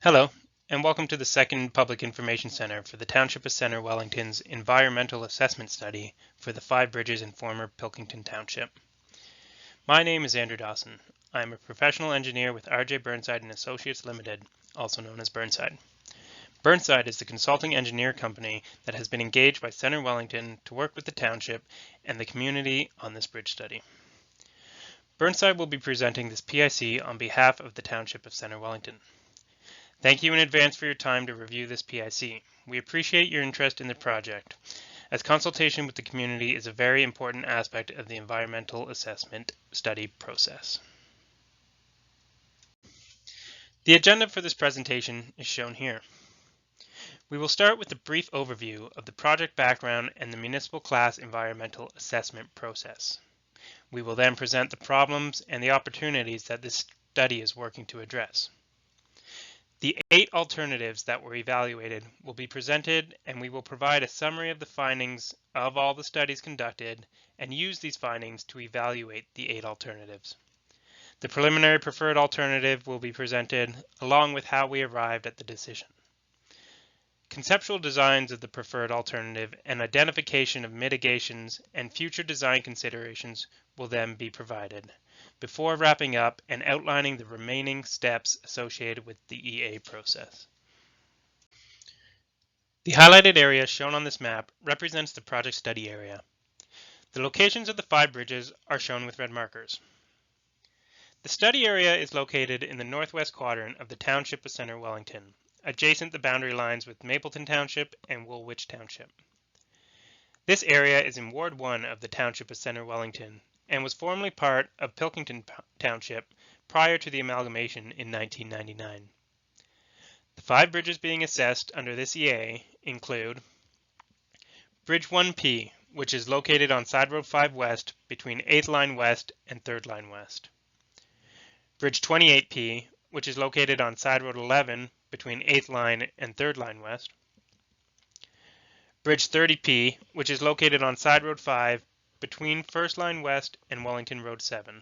Hello, and welcome to the second Public Information Center for the Township of Center Wellington's Environmental Assessment Study for the Five Bridges in former Pilkington Township. My name is Andrew Dawson. I am a professional engineer with RJ Burnside and Associates Limited, also known as Burnside. Burnside is the consulting engineer company that has been engaged by Center Wellington to work with the township and the community on this bridge study. Burnside will be presenting this PIC on behalf of the Township of Center Wellington. Thank you in advance for your time to review this PIC. We appreciate your interest in the project, as consultation with the community is a very important aspect of the environmental assessment study process. The agenda for this presentation is shown here. We will start with a brief overview of the project background and the municipal class environmental assessment process. We will then present the problems and the opportunities that this study is working to address. The 8 alternatives that were evaluated will be presented, and we will provide a summary of the findings of all the studies conducted and use these findings to evaluate the 8 alternatives. The preliminary preferred alternative will be presented along with how we arrived at the decision. Conceptual designs of the preferred alternative and identification of mitigations and future design considerations will then be provided, before wrapping up and outlining the remaining steps associated with the EA process. The highlighted area shown on this map represents the project study area. The locations of the 5 bridges are shown with red markers. The study area is located in the northwest quadrant of the Township of Center Wellington, adjacent the boundary lines with Mapleton Township and Woolwich Township. This area is in Ward 1 of the Township of Center Wellington and was formerly part of Pilkington Township prior to the amalgamation in 1999. The 5 bridges being assessed under this EA include Bridge 1P, which is located on Side Road 5 West between 8th Line West and 3rd Line West. Bridge 28P, which is located on Side Road 11 between 8th Line and 3rd Line West. Bridge 30P, which is located on Side Road 5 between 1st Line West and Wellington Road 7.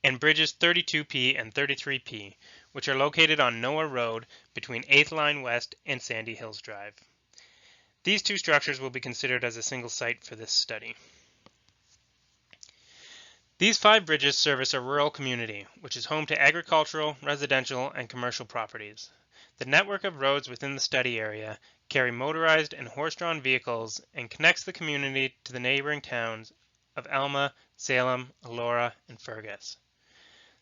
And bridges 32P and 33P, which are located on Noah Road between 8th Line West and Sandy Hills Drive. These 2 structures will be considered as a single site for this study. These 5 bridges service a rural community, which is home to agricultural, residential, and commercial properties. The network of roads within the study area carry motorized and horse-drawn vehicles and connects the community to the neighboring towns of Alma, Salem, Elora, and Fergus.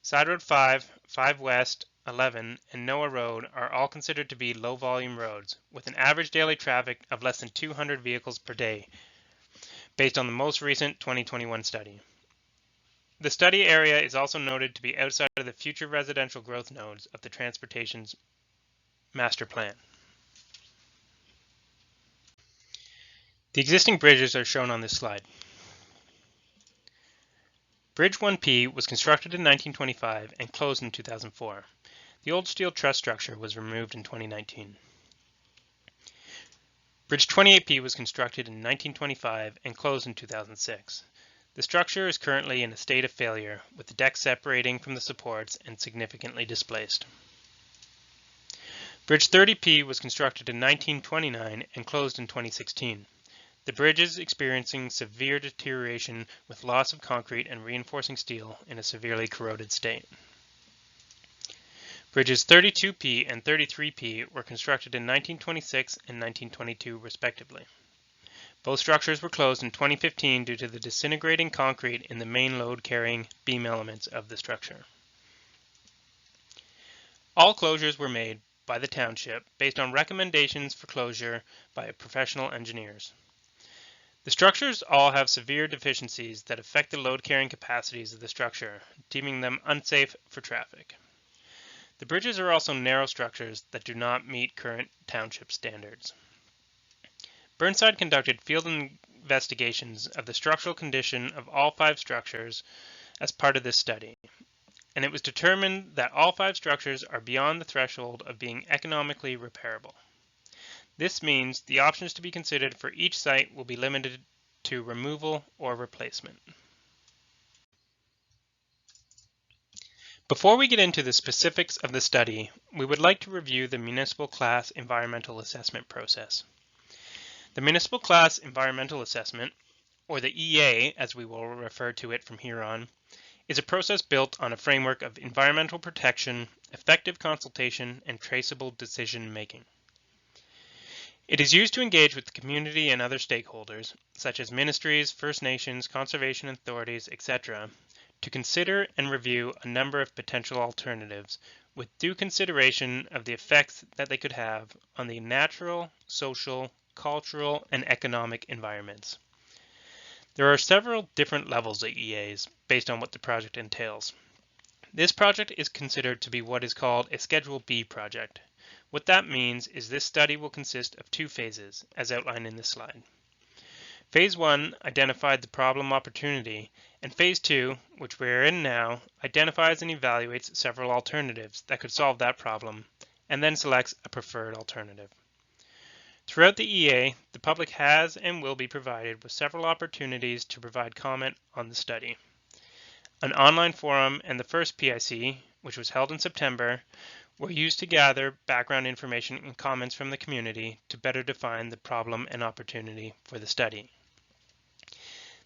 Side Road 5, 5 West, 11, and Noah Road are all considered to be low-volume roads, with an average daily traffic of less than 200 vehicles per day, based on the most recent 2021 study. The study area is also noted to be outside of the future residential growth nodes of the Transportation's Master Plan. The existing bridges are shown on this slide. Bridge 1P was constructed in 1925 and closed in 2004. The old steel truss structure was removed in 2019. Bridge 28P was constructed in 1925 and closed in 2006. The structure is currently in a state of failure, with the deck separating from the supports and significantly displaced. Bridge 30P was constructed in 1929 and closed in 2016. The bridge is experiencing severe deterioration with loss of concrete and reinforcing steel in a severely corroded state. Bridges 32P and 33P were constructed in 1926 and 1922 respectively. Both structures were closed in 2015 due to the disintegrating concrete in the main load-carrying beam elements of the structure. All closures were made by the township based on recommendations for closure by professional engineers. The structures all have severe deficiencies that affect the load-carrying capacities of the structure, deeming them unsafe for traffic. The bridges are also narrow structures that do not meet current township standards. Burnside conducted field investigations of the structural condition of all 5 structures as part of this study, and it was determined that all 5 structures are beyond the threshold of being economically repairable. This means the options to be considered for each site will be limited to removal or replacement. Before we get into the specifics of the study, we would like to review the Municipal Class Environmental Assessment process. The Municipal Class Environmental Assessment, or the EA as we will refer to it from here on, is a process built on a framework of environmental protection, effective consultation, and traceable decision making. It is used to engage with the community and other stakeholders, such as ministries, First Nations, conservation authorities, etc., to consider and review a number of potential alternatives with due consideration of the effects that they could have on the natural, social, cultural, and economic environments. There are several different levels of EAs based on what the project entails. This project is considered to be what is called a Schedule B project. What that means is this study will consist of two phases, as outlined in this slide. Phase 1 identified the problem opportunity, and Phase 2, which we are in now, identifies and evaluates several alternatives that could solve that problem, and then selects a preferred alternative. Throughout the EA, the public has and will be provided with several opportunities to provide comment on the study. An online forum and the first PIC, which was held in September, were used to gather background information and comments from the community to better define the problem and opportunity for the study.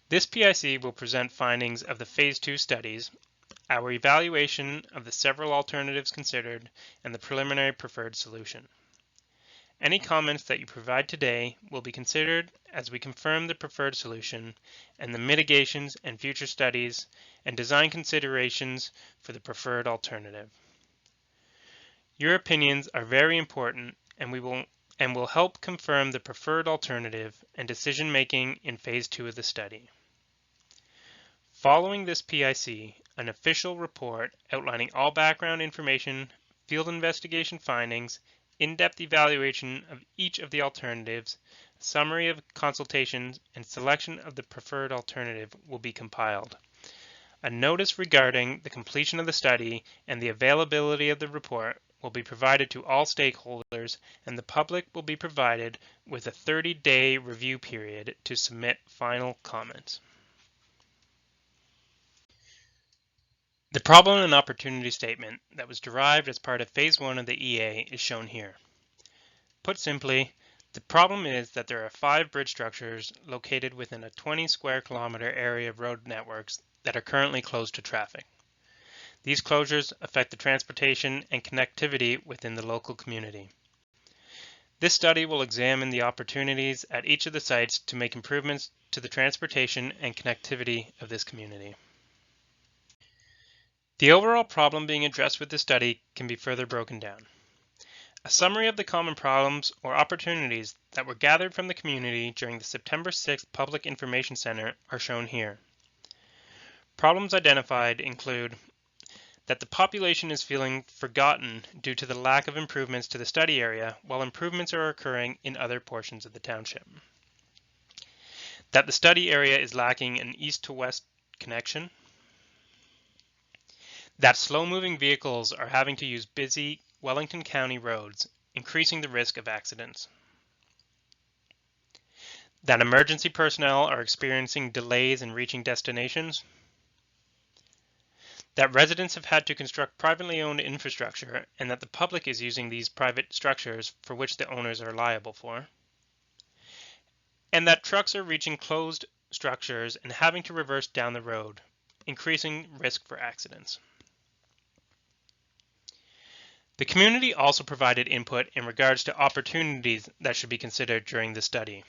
This PIC will present findings of the Phase 2 studies, our evaluation of the several alternatives considered, and the preliminary preferred solution. Any comments that you provide today will be considered as we confirm the preferred solution and the mitigations and future studies and design considerations for the preferred alternative. Your opinions are very important and will help confirm the preferred alternative and decision making in Phase 2 of the study. Following this PIC, an official report outlining all background information, field investigation findings, in-depth evaluation of each of the alternatives, summary of consultations, and selection of the preferred alternative will be compiled. A notice regarding the completion of the study and the availability of the report will be provided to all stakeholders, and the public will be provided with a 30-day review period to submit final comments. The problem and opportunity statement that was derived as part of Phase 1 of the EA is shown here. Put simply, the problem is that there are 5 bridge structures located within a 20 square kilometer area of road networks that are currently closed to traffic. These closures affect the transportation and connectivity within the local community. This study will examine the opportunities at each of the sites to make improvements to the transportation and connectivity of this community. The overall problem being addressed with this study can be further broken down. A summary of the common problems or opportunities that were gathered from the community during the September 6th Public Information Center are shown here. Problems identified include that the population is feeling forgotten due to the lack of improvements to the study area while improvements are occurring in other portions of the township. That the study area is lacking an east to west connection. That slow-moving vehicles are having to use busy Wellington County roads, increasing the risk of accidents. That emergency personnel are experiencing delays in reaching destinations. That residents have had to construct privately owned infrastructure and that the public is using these private structures for which the owners are liable for. And that trucks are reaching closed structures and having to reverse down the road, increasing risk for accidents. The community also provided input in regards to opportunities that should be considered during the study,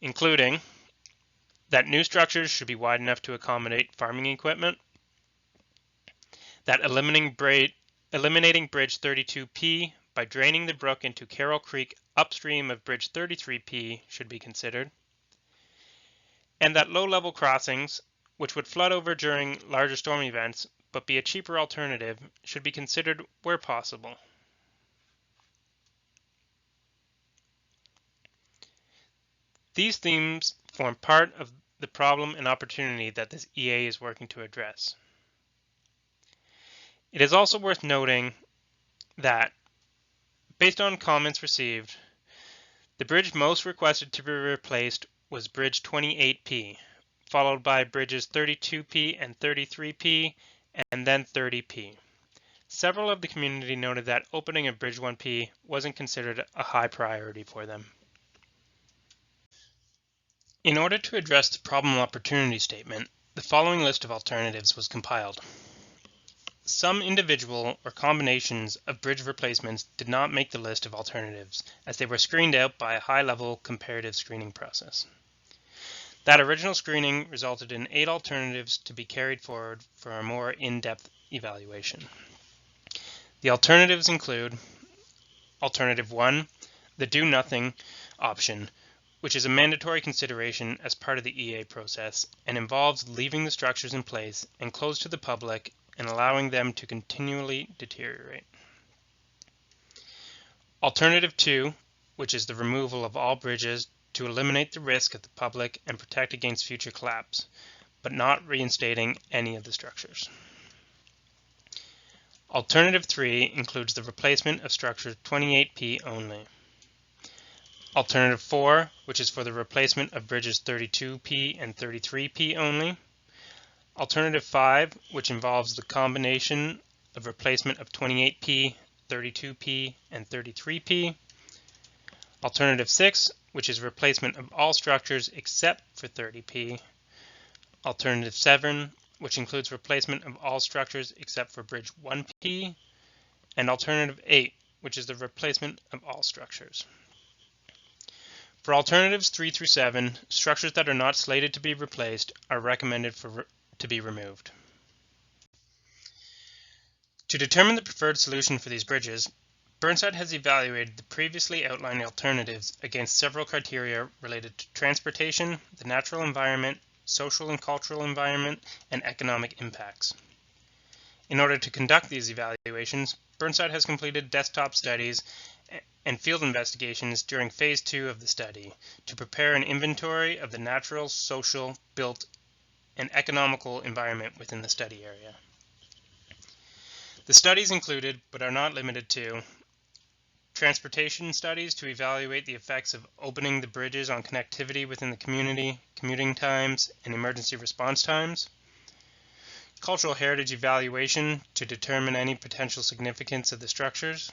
including that new structures should be wide enough to accommodate farming equipment, that eliminating Bridge 32P by draining the brook into Carroll Creek upstream of Bridge 33P should be considered, and that low-level crossings, which would flood over during larger storm events but be a cheaper alternative, should be considered where possible. These themes form part of the problem and opportunity that this EA is working to address. It is also worth noting that, based on comments received, the bridge most requested to be replaced was Bridge 28P, followed by Bridges 32P and 33P, and then 30p. Several of the community noted that opening of Bridge 1P wasn't considered a high priority for them. In order to address the problem opportunity statement, the following list of alternatives was compiled. Some individual or combinations of bridge replacements did not make the list of alternatives, as they were screened out by a high-level comparative screening process. That original screening resulted in 8 alternatives to be carried forward for a more in-depth evaluation. The alternatives include Alternative 1, the Do Nothing option, which is a mandatory consideration as part of the EA process and involves leaving the structures in place and closed to the public and allowing them to continually deteriorate. Alternative 2, which is the removal of all bridges to eliminate the risk of the public and protect against future collapse, but not reinstating any of the structures. Alternative 3 includes the replacement of structure 28P only. Alternative 4, which is for the replacement of bridges 32P and 33P only. Alternative 5, which involves the combination of replacement of 28P, 32P, and 33P. Alternative 6, which is replacement of all structures except for 30P. Alternative 7, which includes replacement of all structures except for bridge 1P. And Alternative 8, which is the replacement of all structures. For alternatives 3 through 7, structures that are not slated to be replaced are recommended to be removed. To determine the preferred solution for these bridges, Burnside has evaluated the previously outlined alternatives against several criteria related to transportation, the natural environment, social and cultural environment, and economic impacts. In order to conduct these evaluations, Burnside has completed desktop studies and field investigations during Phase 2 of the study to prepare an inventory of the natural, social, built, and economical environment within the study area. The studies included, but are not limited to, transportation studies to evaluate the effects of opening the bridges on connectivity within the community, commuting times, and emergency response times, cultural heritage evaluation to determine any potential significance of the structures,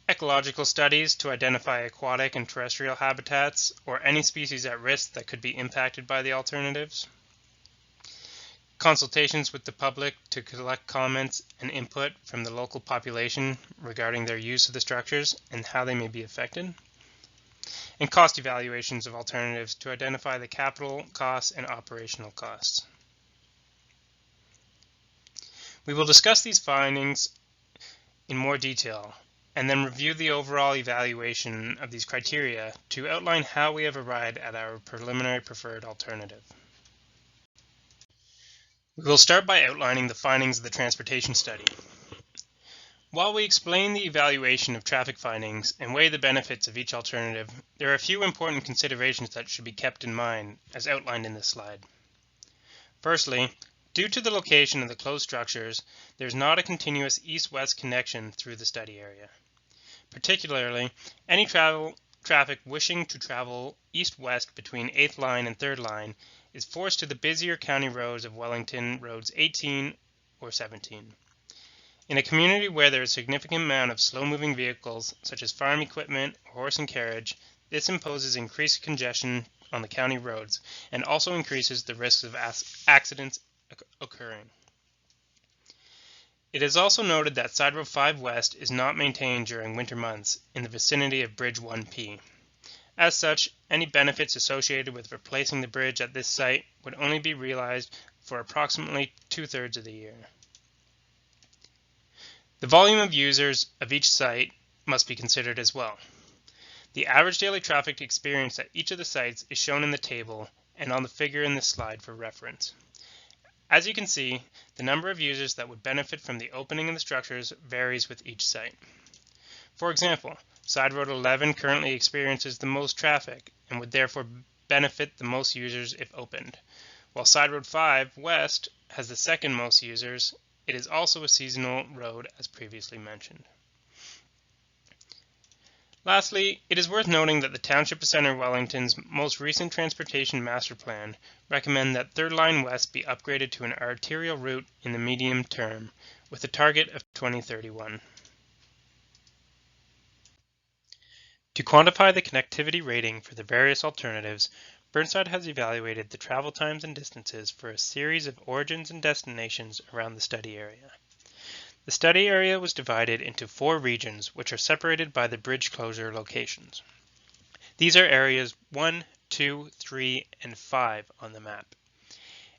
ecological studies to identify aquatic and terrestrial habitats or any species at risk that could be impacted by the alternatives, consultations with the public to collect comments and input from the local population regarding their use of the structures and how they may be affected, and cost evaluations of alternatives to identify the capital costs and operational costs. We will discuss these findings in more detail and then review the overall evaluation of these criteria to outline how we have arrived at our preliminary preferred alternative. We will start by outlining the findings of the transportation study. While we explain the evaluation of traffic findings and weigh the benefits of each alternative, there are a few important considerations that should be kept in mind as outlined in this slide. Firstly, due to the location of the closed structures, there is not a continuous east-west connection through the study area. Particularly, any traffic wishing to travel east-west between 8th Line and 3rd Line is forced to the busier county roads of Wellington Roads 18 or 17. In a community where there is a significant amount of slow-moving vehicles, such as farm equipment or horse and carriage, this imposes increased congestion on the county roads and also increases the risks of accidents occurring. It is also noted that Side Road 5 West is not maintained during winter months in the vicinity of Bridge 1P. As such, any benefits associated with replacing the bridge at this site would only be realized for approximately 2/3 of the year. The volume of users of each site must be considered as well. The average daily traffic experienced at each of the sites is shown in the table and on the figure in this slide for reference. As you can see, the number of users that would benefit from the opening of the structures varies with each site. For example, Side Road 11 currently experiences the most traffic and would therefore benefit the most users if opened. While Side Road 5 West has the second most users, it is also a seasonal road as previously mentioned. Lastly, it is worth noting that the Township of Center Wellington's most recent transportation master plan recommend that Third Line West be upgraded to an arterial route in the medium term, with a target of 2031. To quantify the connectivity rating for the various alternatives, Burnside has evaluated the travel times and distances for a series of origins and destinations around the study area. The study area was divided into 4 regions, which are separated by the bridge closure locations. These are areas 1, 2, 3, and 5 on the map.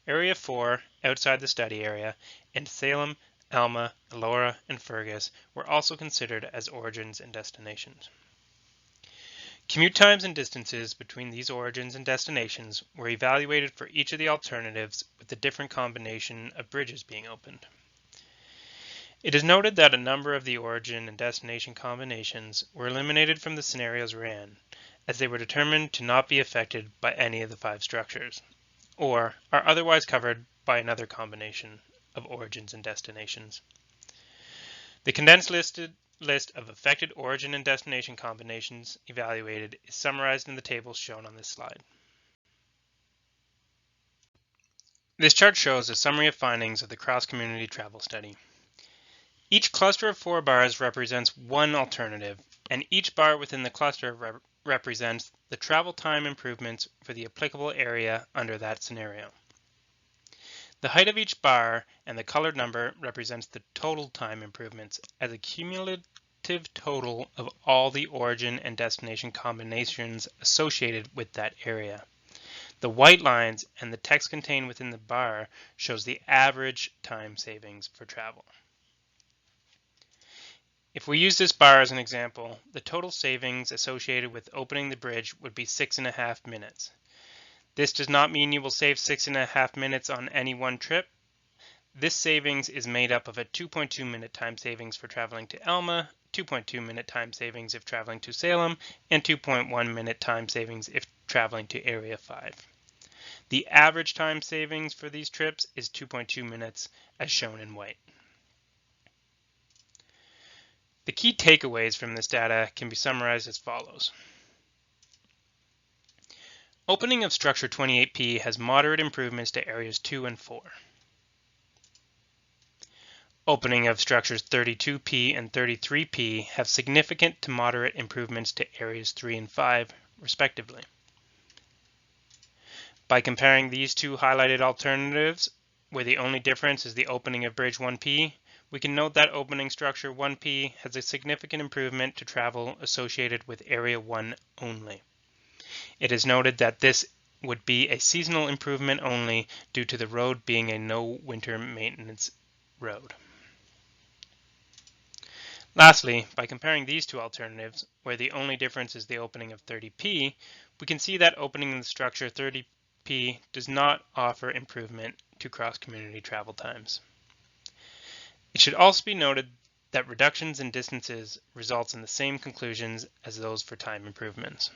Area 4, outside the study area, and Salem, Alma, Elora, and Fergus were also considered as origins and destinations. Commute times and distances between these origins and destinations were evaluated for each of the alternatives with the different combination of bridges being opened. It is noted that a number of the origin and destination combinations were eliminated from the scenarios ran, as they were determined to not be affected by any of the 5 structures, or are otherwise covered by another combination of origins and destinations. The condensed list of affected origin and destination combinations evaluated is summarized in the tables shown on this slide. This chart shows a summary of findings of the cross-community travel study. Each cluster of 4 bars represents one alternative, and each bar within the cluster represents the travel time improvements for the applicable area under that scenario. The height of each bar and the colored number represents the total time improvements as a cumulative total of all the origin and destination combinations associated with that area. The white lines and the text contained within the bar shows the average time savings for travel. If we use this bar as an example, the total savings associated with opening the bridge would be 6.5 minutes. This does not mean you will save 6.5 minutes on any one trip. This savings is made up of a 2.2 minute time savings for traveling to Alma, 2.2 minute time savings if traveling to Salem, and 2.1 minute time savings if traveling to Area 5. The average time savings for these trips is 2.2 minutes as shown in white. The key takeaways from this data can be summarized as follows. Opening of structure 28P has moderate improvements to areas 2 and 4. Opening of structures 32P and 33P have significant to moderate improvements to areas 3 and 5, respectively. By comparing these 2 highlighted alternatives, where the only difference is the opening of bridge 1P, we can note that opening structure 1P has a significant improvement to travel associated with Area 1 only. It is noted that this would be a seasonal improvement only due to the road being a no winter maintenance road. Lastly, by comparing these 2 alternatives, where the only difference is the opening of 30P, we can see that opening the structure 30P does not offer improvement to cross-community travel times. It should also be noted that reductions in distances results in the same conclusions as those for time improvements.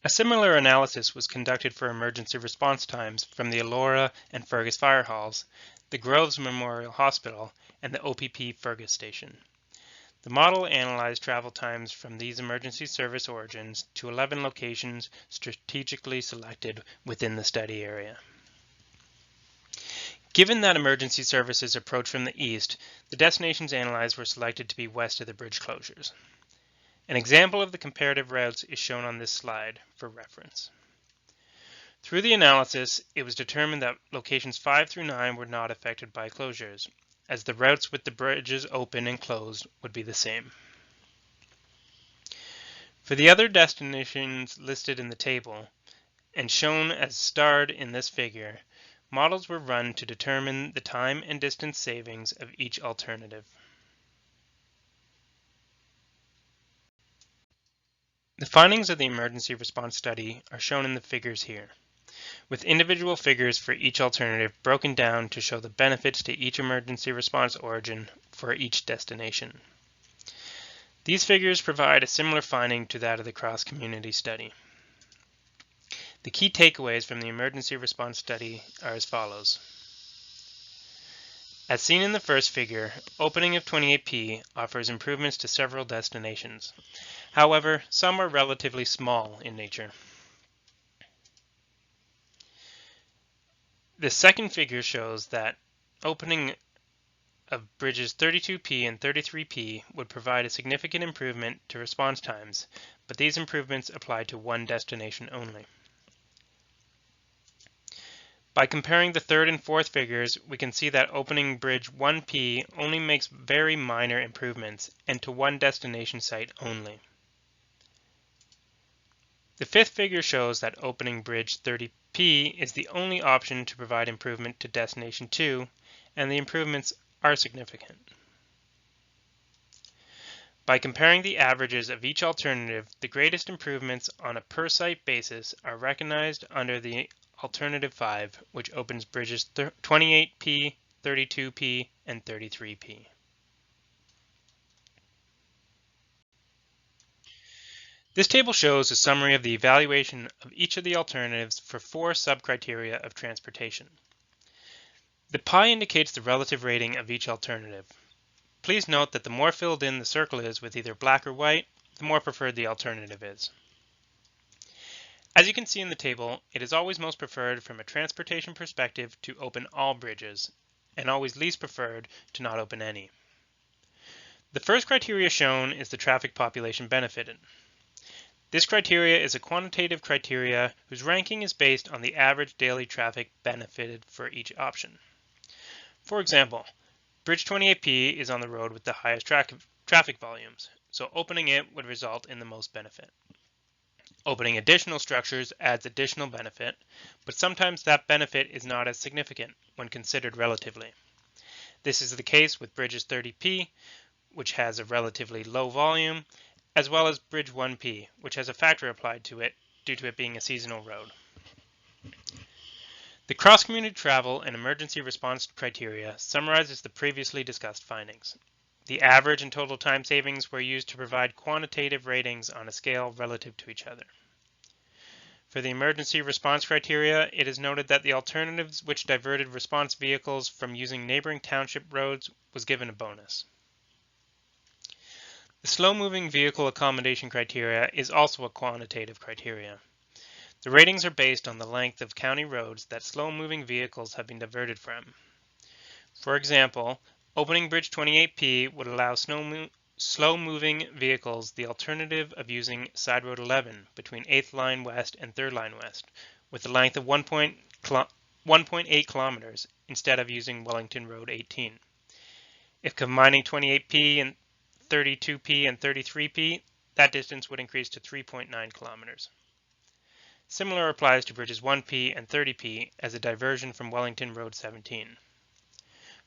A similar analysis was conducted for emergency response times from the Elora and Fergus fire halls, the Groves Memorial Hospital, and the OPP Fergus station. The model analyzed travel times from these emergency service origins to 11 locations strategically selected within the study area. Given that emergency services approach from the east, the destinations analyzed were selected to be west of the bridge closures. An example of the comparative routes is shown on this slide for reference. Through the analysis, it was determined that locations 5 through 9 were not affected by closures, as the routes with the bridges open and closed would be the same. For the other destinations listed in the table, and shown as starred in this figure, models were run to determine the time and distance savings of each alternative. The findings of the emergency response study are shown in the figures here, with individual figures for each alternative broken down to show the benefits to each emergency response origin for each destination. These figures provide a similar finding to that of the cross-community study. The key takeaways from the emergency response study are as follows. As seen in the first figure, opening of 28P offers improvements to several destinations. However, some are relatively small in nature. The second figure shows that opening of bridges 32P and 33P would provide a significant improvement to response times, but these improvements apply to one destination only. By comparing the third and fourth figures, we can see that opening bridge 1P only makes very minor improvements and to one destination site only. The fifth figure shows that opening bridge 30P is the only option to provide improvement to destination 2, and the improvements are significant. By comparing the averages of each alternative, the greatest improvements on a per-site basis are recognized under the Alternative 5, which opens bridges 28P, 32P, and 33P. This table shows a summary of the evaluation of each of the alternatives for 4 sub-criteria of transportation. The pie indicates the relative rating of each alternative. Please note that the more filled in the circle is with either black or white, the more preferred the alternative is. As you can see in the table, it is always most preferred from a transportation perspective to open all bridges, and always least preferred to not open any. The first criteria shown is the traffic population benefited. This criteria is a quantitative criteria whose ranking is based on the average daily traffic benefited for each option. For example, Bridge 28P is on the road with the highest traffic volumes, so opening it would result in the most benefit. Opening additional structures adds additional benefit, but sometimes that benefit is not as significant when considered relatively. This is the case with Bridges 30P, which has a relatively low volume, as well as Bridge 1P, which has a factor applied to it due to it being a seasonal road. The cross-community travel and emergency response criteria summarizes the previously discussed findings. The average and total time savings were used to provide quantitative ratings on a scale relative to each other. For the emergency response criteria, it is noted that the alternatives which diverted response vehicles from using neighboring township roads was given a bonus. The slow-moving vehicle accommodation criteria is also a quantitative criteria. The ratings are based on the length of county roads that slow-moving vehicles have been diverted from. For example, opening Bridge 28P would allow slow-moving vehicles the alternative of using Side Road 11 between 8th Line West and 3rd Line West, with a length of 1.8 kilometers instead of using Wellington Road 18. If combining 28P and 32P and 33P, that distance would increase to 3.9 kilometers. Similar applies to bridges 1P and 30P as a diversion from Wellington Road 17.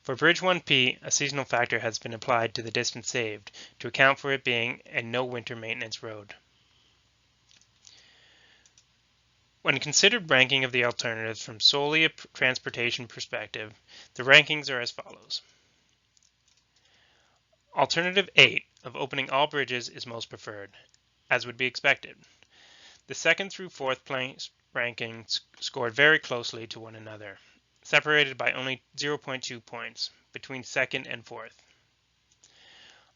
For bridge 1P, a seasonal factor has been applied to the distance saved to account for it being a no winter maintenance road. When considered ranking of the alternatives from solely a transportation perspective, the rankings are as follows. Alternative 8 of opening all bridges is most preferred, as would be expected. The second through fourth place rankings scored very closely to one another, separated by only 0.2 points between second and fourth.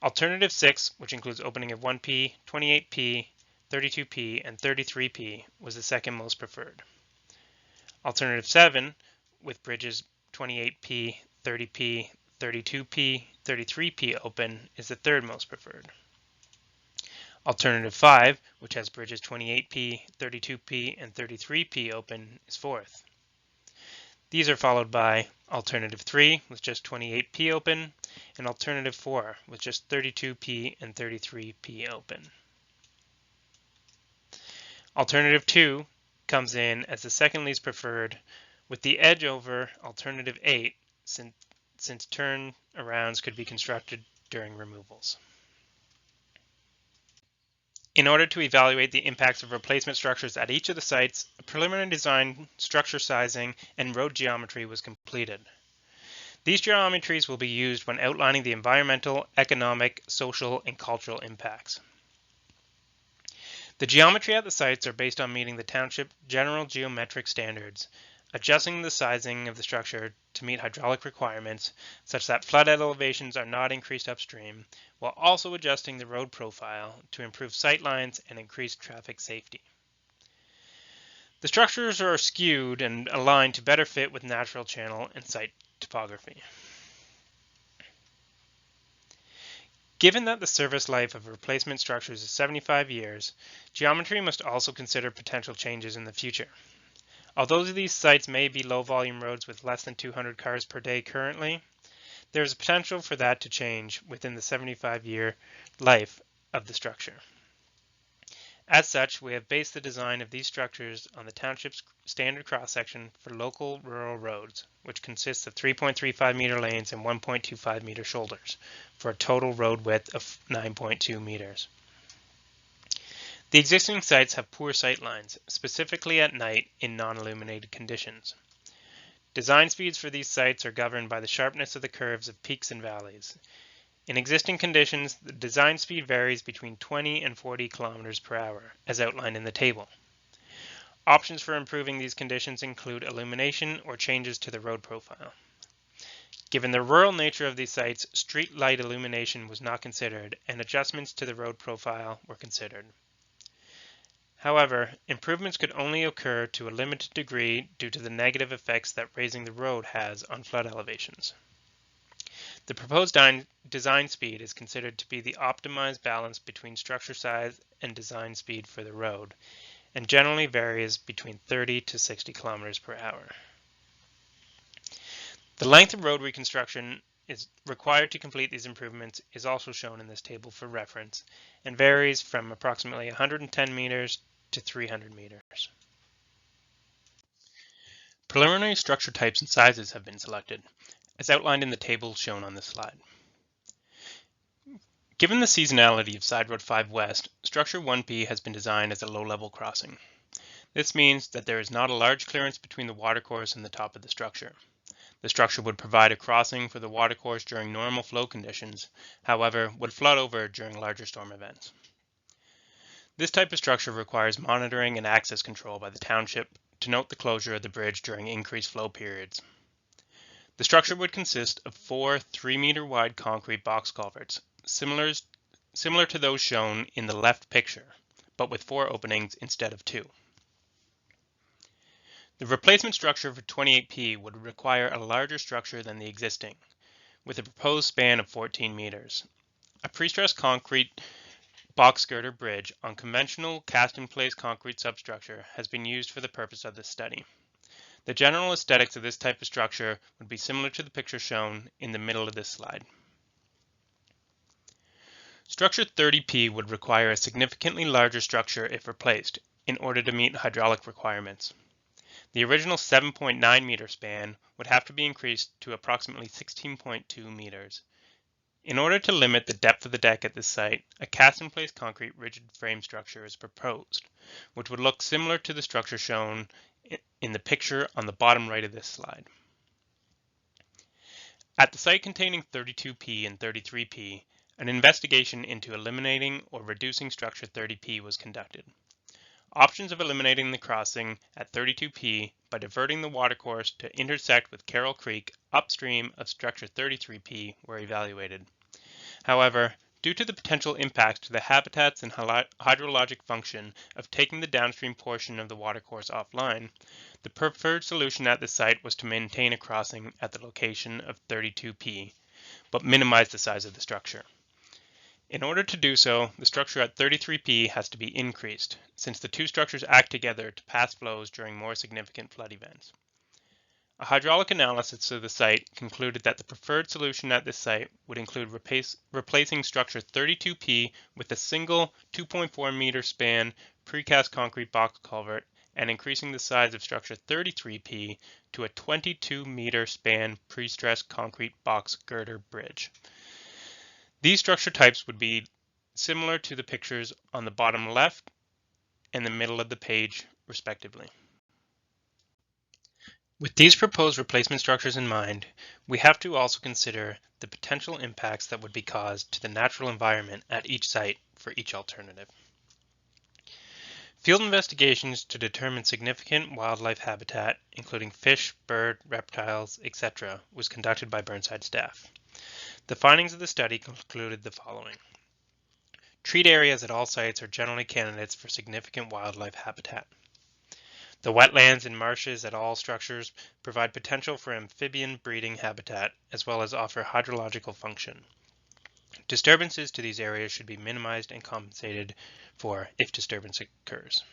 Alternative 6, which includes opening of 1P, 28P, 32P, and 33P, was the second most preferred. Alternative 7, with bridges 28P, 30P, 32P, 33P open, is the third most preferred. Alternative 5, which has bridges 28P, 32P, and 33P open, is fourth. These are followed by Alternative 3 with just 28P open, and Alternative 4 with just 32P and 33P open. Alternative 2 comes in as the second least preferred, with the edge over Alternative 8 since turnarounds could be constructed during removals. In order to evaluate the impacts of replacement structures at each of the sites, a preliminary design, structure sizing, and road geometry was completed. These geometries will be used when outlining the environmental, economic, social, and cultural impacts. The geometry at the sites are based on meeting the township general geometric standards, adjusting the sizing of the structure to meet hydraulic requirements such that flood elevations are not increased upstream, while also adjusting the road profile to improve sight lines and increase traffic safety. The structures are skewed and aligned to better fit with natural channel and site topography. Given that the service life of replacement structures is 75 years, geometry must also consider potential changes in the future. Although these sites may be low-volume roads with less than 200 cars per day currently, there is a potential for that to change within the 75-year life of the structure. As such, we have based the design of these structures on the township's standard cross-section for local rural roads, which consists of 3.35 meter lanes and 1.25 meter shoulders, for a total road width of 9.2 meters. The existing sites have poor sight lines, specifically at night in non-illuminated conditions. Design speeds for these sites are governed by the sharpness of the curves of peaks and valleys. In existing conditions, the design speed varies between 20 and 40 kilometers per hour, as outlined in the table. Options for improving these conditions include illumination or changes to the road profile. Given the rural nature of these sites, street light illumination was not considered, and adjustments to the road profile were considered. However, improvements could only occur to a limited degree due to the negative effects that raising the road has on flood elevations. The proposed design speed is considered to be the optimized balance between structure size and design speed for the road, and generally varies between 30 to 60 kilometers per hour. The length of road reconstruction is required to complete these improvements is also shown in this table for reference, and varies from approximately 110 meters to 300 meters. Preliminary structure types and sizes have been selected, as outlined in the table shown on this slide. Given the seasonality of Side Road 5 West, Structure 1P has been designed as a low-level crossing. This means that there is not a large clearance between the watercourse and the top of the structure. The structure would provide a crossing for the watercourse during normal flow conditions, however, would flood over during larger storm events. This type of structure requires monitoring and access control by the township to note the closure of the bridge during increased flow periods. The structure would consist of 4 3-meter wide concrete box culverts, similar to those shown in the left picture, but with 4 openings instead of 2. The replacement structure for 28P would require a larger structure than the existing, with a proposed span of 14 meters. A pre-stressed concrete box girder bridge on conventional cast-in-place concrete substructure has been used for the purpose of this study. The general aesthetics of this type of structure would be similar to the picture shown in the middle of this slide. Structure 30P would require a significantly larger structure if replaced in order to meet hydraulic requirements. The original 7.9 meter span would have to be increased to approximately 16.2 meters. In order to limit the depth of the deck at this site, a cast-in-place concrete rigid frame structure is proposed, which would look similar to the structure shown in the picture on the bottom right of this slide. At the site containing 32P and 33P, an investigation into eliminating or reducing structure 30P was conducted. Options of eliminating the crossing at 32P by diverting the watercourse to intersect with Carroll Creek upstream of structure 33P were evaluated. However, due to the potential impacts to the habitats and hydrologic function of taking the downstream portion of the watercourse offline, the preferred solution at the site was to maintain a crossing at the location of 32P, but minimize the size of the structure. In order to do so, the structure at 33P has to be increased, since the two structures act together to pass flows during more significant flood events. A hydraulic analysis of the site concluded that the preferred solution at this site would include replacing structure 32P with a single 2.4 meter span precast concrete box culvert and increasing the size of structure 33P to a 22 meter span pre-stressed concrete box girder bridge. These structure types would be similar to the pictures on the bottom left and the middle of the page, respectively. With these proposed replacement structures in mind, we have to also consider the potential impacts that would be caused to the natural environment at each site for each alternative. Field investigations to determine significant wildlife habitat, including fish, bird, reptiles, etc., was conducted by Burnside staff. The findings of the study concluded the following. Treat areas at all sites are generally candidates for significant wildlife habitat. The wetlands and marshes at all structures provide potential for amphibian breeding habitat, as well as offer hydrological function. Disturbances to these areas should be minimized and compensated for if disturbance occurs.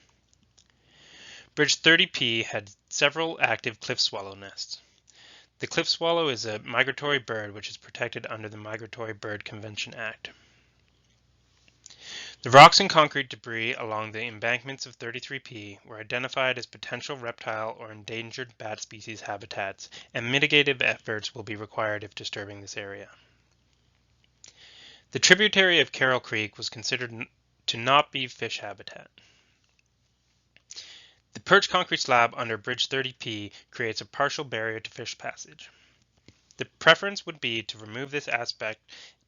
Bridge 30P had several active cliff swallow nests. The cliff swallow is a migratory bird which is protected under the Migratory Bird Convention Act. The rocks and concrete debris along the embankments of 33P were identified as potential reptile or endangered bat species habitats, and mitigative efforts will be required if disturbing this area. The tributary of Carroll Creek was considered to not be fish habitat. The perch concrete slab under Bridge 30P creates a partial barrier to fish passage. The preference would be to remove this aspect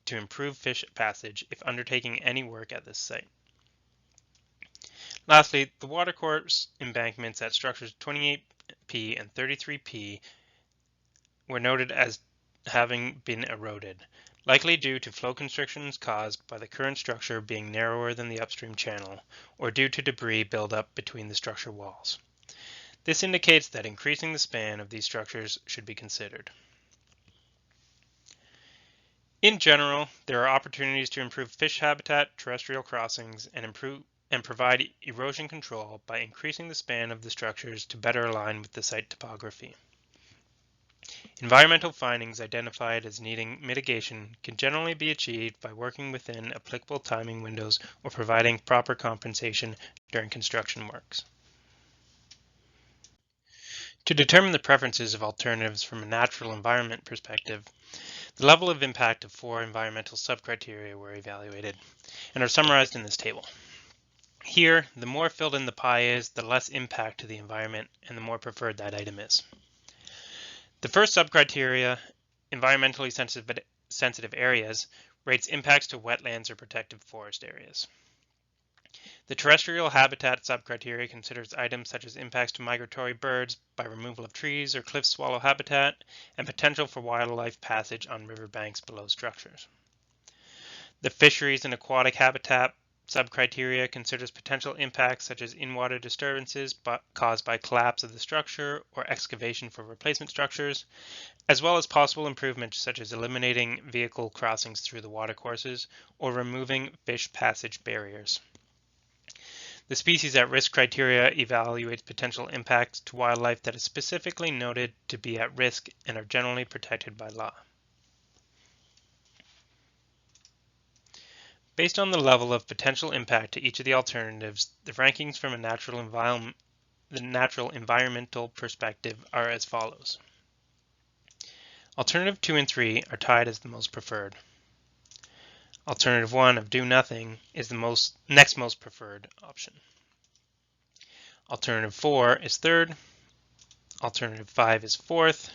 to improve fish passage if undertaking any work at this site. Lastly, the watercourse embankments at structures 28P and 33P were noted as having been eroded, likely due to flow constrictions caused by the current structure being narrower than the upstream channel, or due to debris buildup between the structure walls. This indicates that increasing the span of these structures should be considered. In general, there are opportunities to improve fish habitat, terrestrial crossings, and provide erosion control by increasing the span of the structures to better align with the site topography. Environmental findings identified as needing mitigation can generally be achieved by working within applicable timing windows or providing proper compensation during construction works. To determine the preferences of alternatives from a natural environment perspective, the level of impact of 4 environmental subcriteria were evaluated and are summarized in this table. Here, the more filled in the pie is, the less impact to the environment and the more preferred that item is. The first subcriteria, environmentally sensitive areas, rates impacts to wetlands or protected forest areas. The terrestrial habitat subcriteria considers items such as impacts to migratory birds by removal of trees or cliff swallow habitat and potential for wildlife passage on riverbanks below structures. The fisheries and aquatic habitat subcriteria considers potential impacts such as in-water disturbances caused by collapse of the structure or excavation for replacement structures, as well as possible improvements such as eliminating vehicle crossings through the watercourses or removing fish passage barriers. The species at risk criteria evaluates potential impacts to wildlife that is specifically noted to be at risk and are generally protected by law. Based on the level of potential impact to each of the alternatives, the rankings from the natural environmental perspective are as follows. Alternative 2 and 3 are tied as the most preferred. Alternative 1 of do nothing is the next most preferred option. Alternative 4 is third. Alternative 5 is fourth,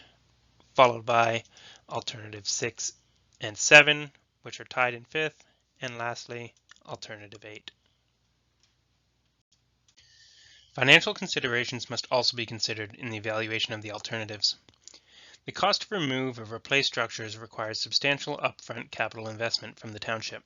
followed by alternative 6 and 7, which are tied in fifth, and lastly, alternative 8. Financial considerations must also be considered in the evaluation of the alternatives. The cost to remove or replace structures requires substantial upfront capital investment from the township.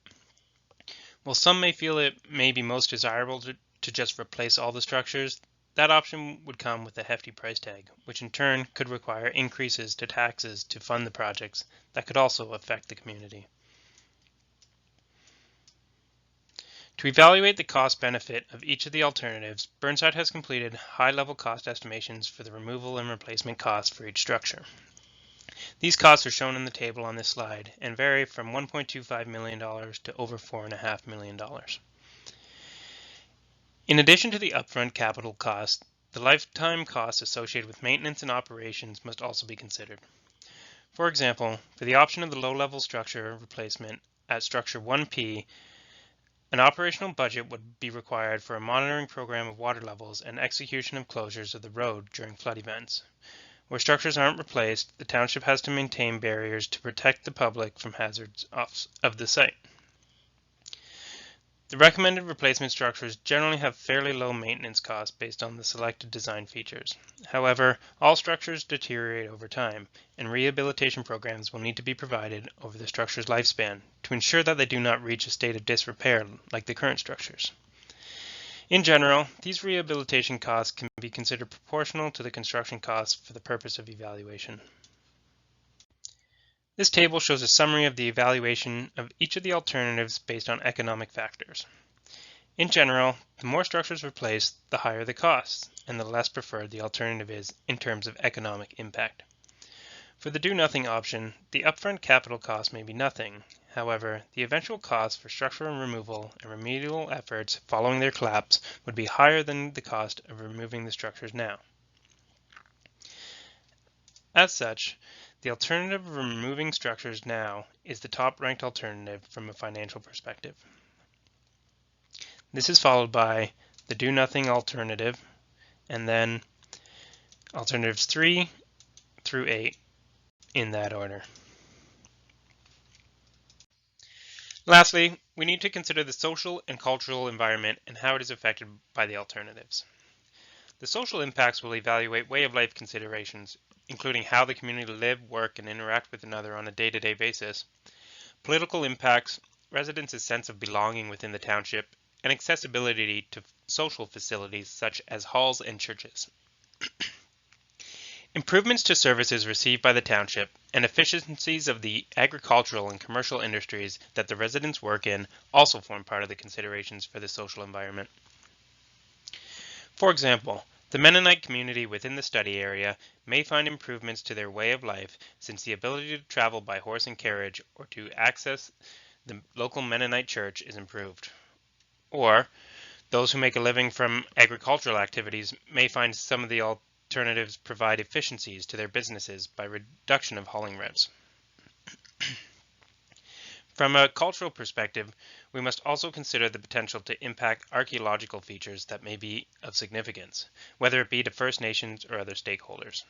While some may feel it may be most desirable to just replace all the structures, that option would come with a hefty price tag, which in turn could require increases to taxes to fund the projects that could also affect the community. To evaluate the cost-benefit of each of the alternatives, Burnside has completed high-level cost estimations for the removal and replacement costs for each structure. These costs are shown in the table on this slide and vary from $1.25 million to over $4.5 million. In addition to the upfront capital cost, the lifetime costs associated with maintenance and operations must also be considered. For example, for the option of the low-level structure replacement at structure 1P, an operational budget would be required for a monitoring program of water levels and execution of closures of the road during flood events. Where structures aren't replaced, the township has to maintain barriers to protect the public from hazards of the site. The recommended replacement structures generally have fairly low maintenance costs based on the selected design features. However, all structures deteriorate over time, and rehabilitation programs will need to be provided over the structure's lifespan to ensure that they do not reach a state of disrepair like the current structures. In general, these rehabilitation costs can be considered proportional to the construction costs for the purpose of evaluation. This table shows a summary of the evaluation of each of the alternatives based on economic factors. In general, the more structures replaced, the higher the costs, and the less preferred the alternative is in terms of economic impact. For the do-nothing option, the upfront capital cost may be nothing. However, the eventual cost for structural removal and remedial efforts following their collapse would be higher than the cost of removing the structures now. As such, the alternative of removing structures now is the top-ranked alternative from a financial perspective. This is followed by the do-nothing alternative, and then alternatives 3 through 8 in that order. Lastly, we need to consider the social and cultural environment and how it is affected by the alternatives. The social impacts will evaluate way of life considerations, including how the community live, work, and interact with another on a day-to-day basis, political impacts, residents' sense of belonging within the township, and accessibility to social facilities such as halls and churches. Improvements to services received by the township and efficiencies of the agricultural and commercial industries that the residents work in also form part of the considerations for the social environment. For example, the Mennonite community within the study area may find improvements to their way of life since the ability to travel by horse and carriage or to access the local Mennonite church is improved. Or, those who make a living from agricultural activities may find some of the alternatives provide efficiencies to their businesses by reduction of hauling routes. From a cultural perspective, we must also consider the potential to impact archaeological features that may be of significance, whether it be to First Nations or other stakeholders.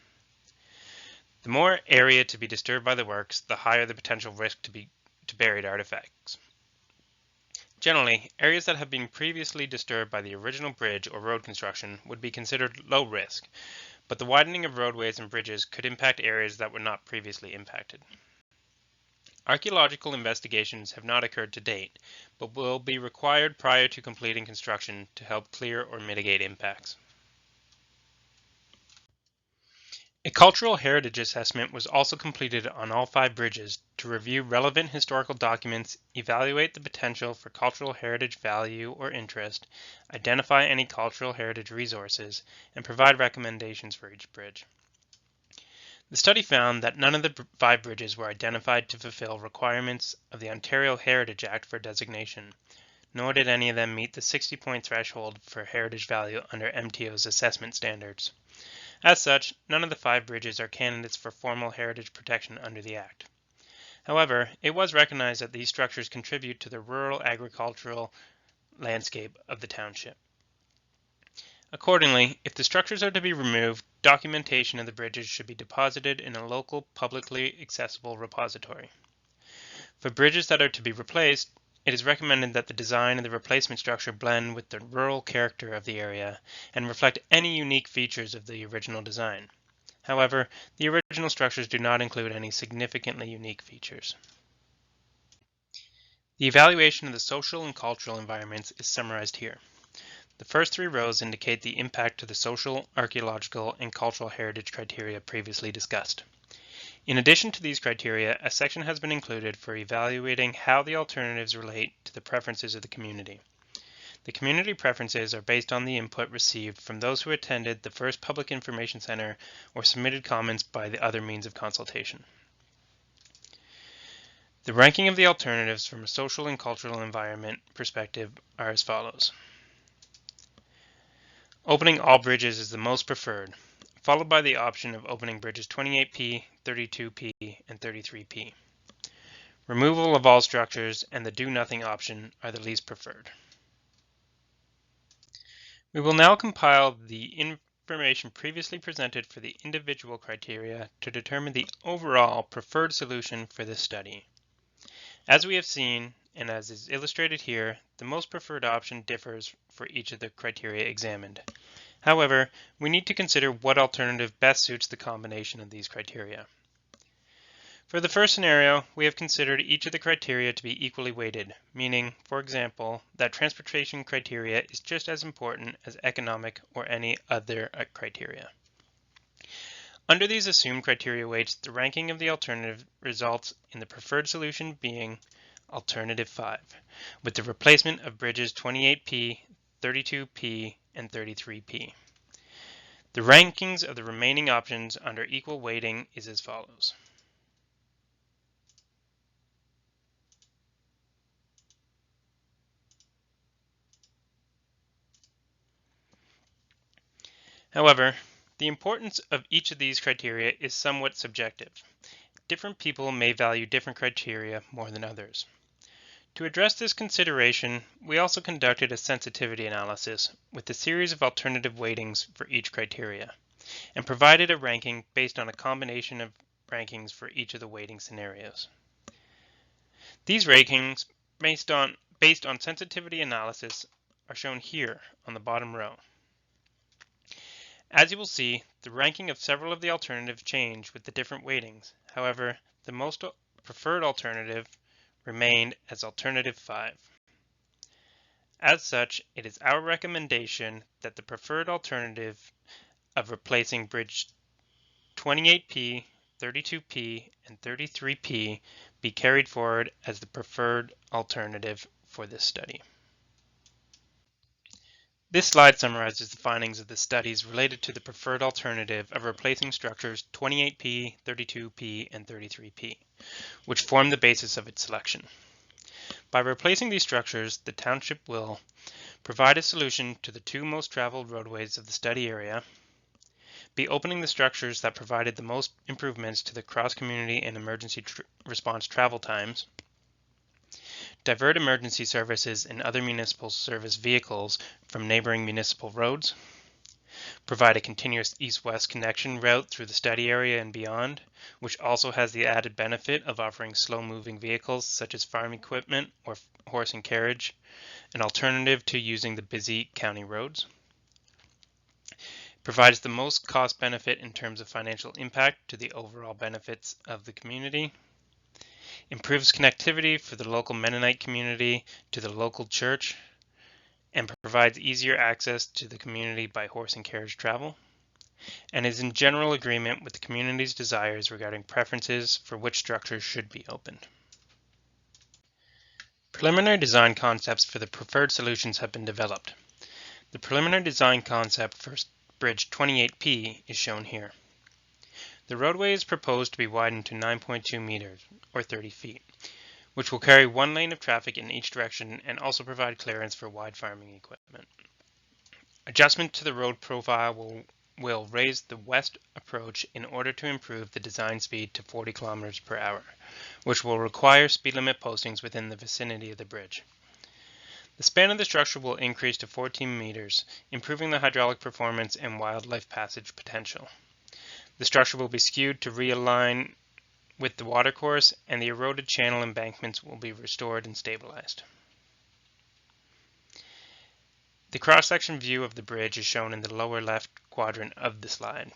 The more area to be disturbed by the works, the higher the potential risk to buried artifacts. Generally, areas that have been previously disturbed by the original bridge or road construction would be considered low risk, but the widening of roadways and bridges could impact areas that were not previously impacted. Archaeological investigations have not occurred to date, but will be required prior to completing construction to help clear or mitigate impacts. A cultural heritage assessment was also completed on all 5 bridges to review relevant historical documents, evaluate the potential for cultural heritage value or interest, identify any cultural heritage resources, and provide recommendations for each bridge. The study found that none of the 5 bridges were identified to fulfill requirements of the Ontario Heritage Act for designation, nor did any of them meet the 60-point threshold for heritage value under MTO's assessment standards. As such, none of the 5 bridges are candidates for formal heritage protection under the Act. However, it was recognized that these structures contribute to the rural agricultural landscape of the township. Accordingly, if the structures are to be removed, documentation of the bridges should be deposited in a local publicly accessible repository. For bridges that are to be replaced, it is recommended that the design of the replacement structure blend with the rural character of the area and reflect any unique features of the original design. However, the original structures do not include any significantly unique features. The evaluation of the social and cultural environments is summarized here. The first 3 rows indicate the impact to the social, archaeological, and cultural heritage criteria previously discussed. In addition to these criteria, a section has been included for evaluating how the alternatives relate to the preferences of the community. The community preferences are based on the input received from those who attended the first Public Information Center or submitted comments by the other means of consultation. The ranking of the alternatives from a social and cultural environment perspective are as follows. Opening all bridges is the most preferred, followed by the option of opening bridges 28P, 32P, and 33P. Removal of all structures and the do-nothing option are the least preferred. We will now compile the information previously presented for the individual criteria to determine the overall preferred solution for this study. As we have seen, and as is illustrated here, the most preferred option differs for each of the criteria examined. However, we need to consider what alternative best suits the combination of these criteria. For the first scenario, we have considered each of the criteria to be equally weighted, meaning, for example, that transportation criteria is just as important as economic or any other criteria. Under these assumed criteria weights, the ranking of the alternative results in the preferred solution being alternative 5, with the replacement of bridges 28P, 32P, and 33P. The rankings of the remaining options under equal weighting is as follows. However, the importance of each of these criteria is somewhat subjective. Different people may value different criteria more than others. To address this consideration, we also conducted a sensitivity analysis with a series of alternative weightings for each criteria, and provided a ranking based on a combination of rankings for each of the weighting scenarios. These rankings, based on sensitivity analysis, are shown here on the bottom row. As you will see, the ranking of several of the alternatives change with the different weightings. However, the most preferred alternative remained as alternative 5. As such, it is our recommendation that the preferred alternative of replacing bridge 28P, 32P, and 33P be carried forward as the preferred alternative for this study. This slide summarizes the findings of the studies related to the preferred alternative of replacing structures 28P, 32P, and 33P, which form the basis of its selection. By replacing these structures, the township will provide a solution to the two most traveled roadways of the study area, be opening the structures that provided the most improvements to the cross-community and emergency response travel times, divert emergency services and other municipal service vehicles from neighboring municipal roads, provide a continuous east-west connection route through the study area and beyond, which also has the added benefit of offering slow-moving vehicles such as farm equipment or horse and carriage, an alternative to using the busy county roads, provides the most cost benefit in terms of financial impact to the overall benefits of the community, improves connectivity for the local Mennonite community to the local church, and provides easier access to the community by horse and carriage travel, and is in general agreement with the community's desires regarding preferences for which structures should be opened. Preliminary design concepts for the preferred solutions have been developed. The preliminary design concept for bridge 28P is shown here. The roadway is proposed to be widened to 9.2 meters, or 30 feet, which will carry one lane of traffic in each direction and also provide clearance for wide farming equipment. Adjustment to the road profile will raise the west approach in order to improve the design speed to 40 kilometers per hour, which will require speed limit postings within the vicinity of the bridge. The span of the structure will increase to 14 meters, improving the hydraulic performance and wildlife passage potential. The structure will be skewed to realign with the watercourse, and the eroded channel embankments will be restored and stabilized. The cross-section view of the bridge is shown in the lower left quadrant of the slide.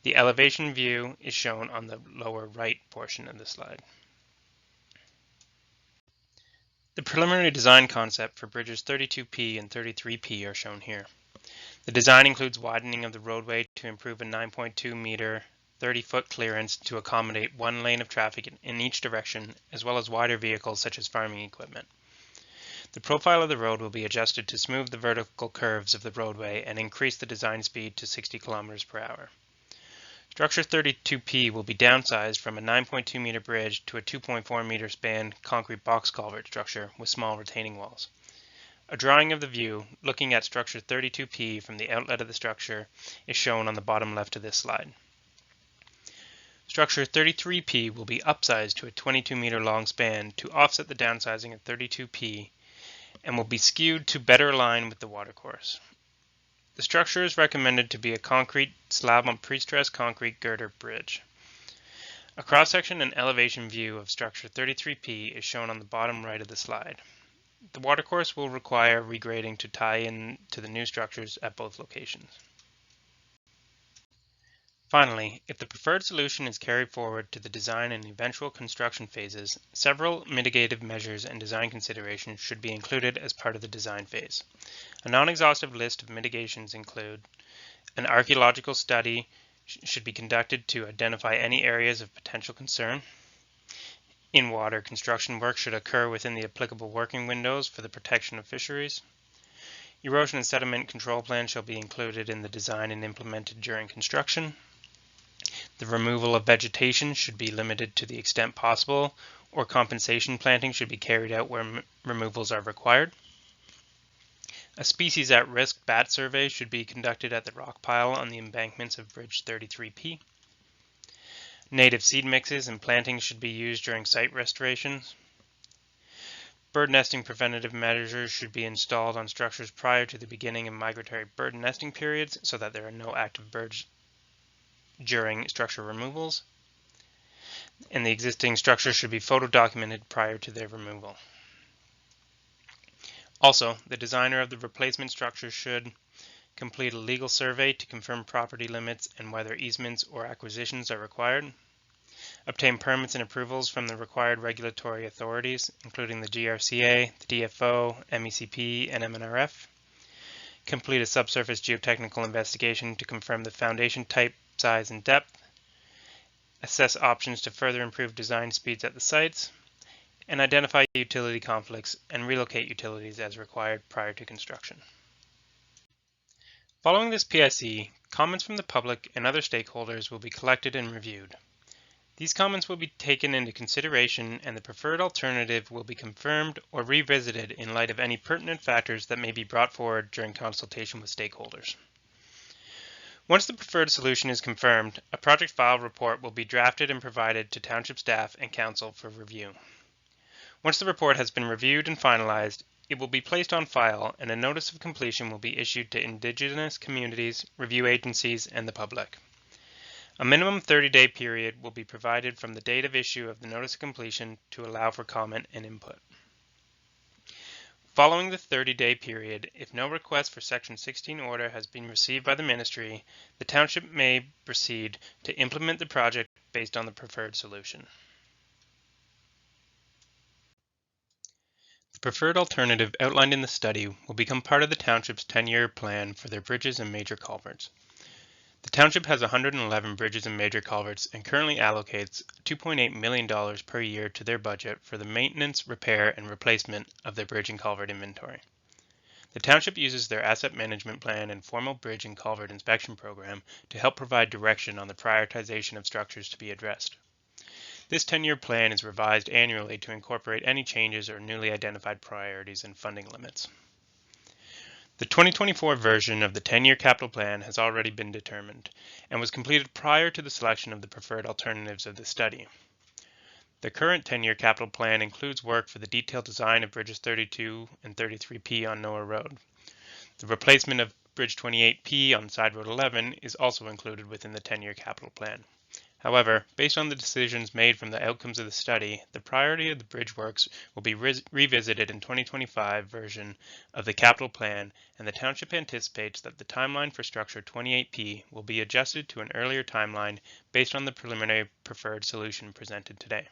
The elevation view is shown on the lower right portion of the slide. The preliminary design concept for bridges 32P and 33P are shown here. The design includes widening of the roadway to improve a 9.2 meter, 30-foot clearance to accommodate one lane of traffic in each direction, as well as wider vehicles such as farming equipment. The profile of the road will be adjusted to smooth the vertical curves of the roadway and increase the design speed to 60 kilometers per hour. Structure 32P will be downsized from a 9.2 meter bridge to a 2.4 meter span concrete box culvert structure with small retaining walls. A drawing of the view, looking at structure 32P from the outlet of the structure, is shown on the bottom left of this slide. Structure 33P will be upsized to a 22 meter long span to offset the downsizing of 32P and will be skewed to better align with the watercourse. The structure is recommended to be a concrete slab on pre-stressed concrete girder bridge. A cross-section and elevation view of structure 33P is shown on the bottom right of the slide. The watercourse will require regrading to tie in to the new structures at both locations. Finally, if the preferred solution is carried forward to the design and eventual construction phases, several mitigative measures and design considerations should be included as part of the design phase. A non-exhaustive list of mitigations include an archaeological study should be conducted to identify any areas of potential concern. In-water construction work should occur within the applicable working windows for the protection of fisheries. Erosion and sediment control plans shall be included in the design and implemented during construction. The removal of vegetation should be limited to the extent possible, or compensation planting should be carried out where removals are required. A species at risk bat survey should be conducted at the rock pile on the embankments of Bridge 33P. Native seed mixes and plantings should be used during site restorations. Bird nesting preventative measures should be installed on structures prior to the beginning of migratory bird nesting periods so that there are no active birds during structure removals, and the existing structure should be photo documented prior to their removal. Also, the designer of the replacement structure should complete a legal survey to confirm property limits and whether easements or acquisitions are required. Obtain permits and approvals from the required regulatory authorities, including the GRCA, the DFO, MECP, and MNRF. Complete a subsurface geotechnical investigation to confirm the foundation type, size, and depth. Assess options to further improve design speeds at the sites, and identify utility conflicts and relocate utilities as required prior to construction. Following this PIC, comments from the public and other stakeholders will be collected and reviewed. These comments will be taken into consideration and the preferred alternative will be confirmed or revisited in light of any pertinent factors that may be brought forward during consultation with stakeholders. Once the preferred solution is confirmed, a project file report will be drafted and provided to Township staff and Council for review. Once the report has been reviewed and finalized, it will be placed on file and a notice of completion will be issued to Indigenous communities, review agencies, and the public. A minimum 30-day period will be provided from the date of issue of the notice of completion to allow for comment and input. Following the 30-day period, if no request for Section 16 order has been received by the Ministry, the Township may proceed to implement the project based on the preferred solution. The preferred alternative outlined in the study will become part of the Township's 10-year plan for their bridges and major culverts. The Township has 111 bridges and major culverts and currently allocates $2.8 million per year to their budget for the maintenance, repair, and replacement of their bridge and culvert inventory. The Township uses their asset management plan and formal bridge and culvert inspection program to help provide direction on the prioritization of structures to be addressed. This 10-year plan is revised annually to incorporate any changes or newly identified priorities and funding limits. The 2024 version of the 10-year capital plan has already been determined and was completed prior to the selection of the preferred alternatives of the study. The current 10-year capital plan includes work for the detailed design of bridges 32 and 33P on Noah Road. The replacement of Bridge 28P on Side Road 11 is also included within the 10-year capital plan. However, based on the decisions made from the outcomes of the study, the priority of the bridge works will be revisited in 2025 version of the capital plan, and the Township anticipates that the timeline for Structure 28P will be adjusted to an earlier timeline based on the preliminary preferred solution presented today.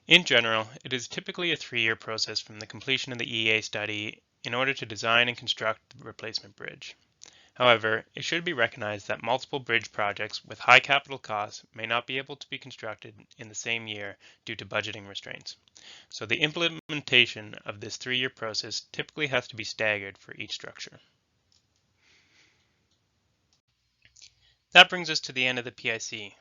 In general, it is typically a 3-year process from the completion of the EA study in order to design and construct the replacement bridge. However, it should be recognized that multiple bridge projects with high capital costs may not be able to be constructed in the same year due to budgeting restraints. So the implementation of this 3-year process typically has to be staggered for each structure. That brings us to the end of the PIC.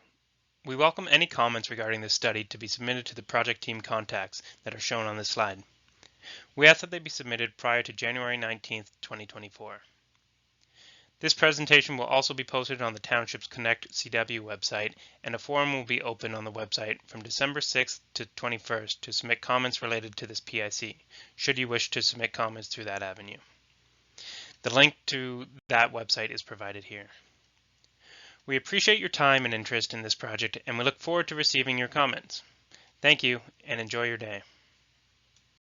We welcome any comments regarding this study to be submitted to the project team contacts that are shown on this slide. We ask that they be submitted prior to January 19, 2024. This presentation will also be posted on the Township's Connect CW website, and a forum will be open on the website from December 6th to 21st to submit comments related to this PIC, should you wish to submit comments through that avenue. The link to that website is provided here. We appreciate your time and interest in this project, and we look forward to receiving your comments. Thank you, and enjoy your day.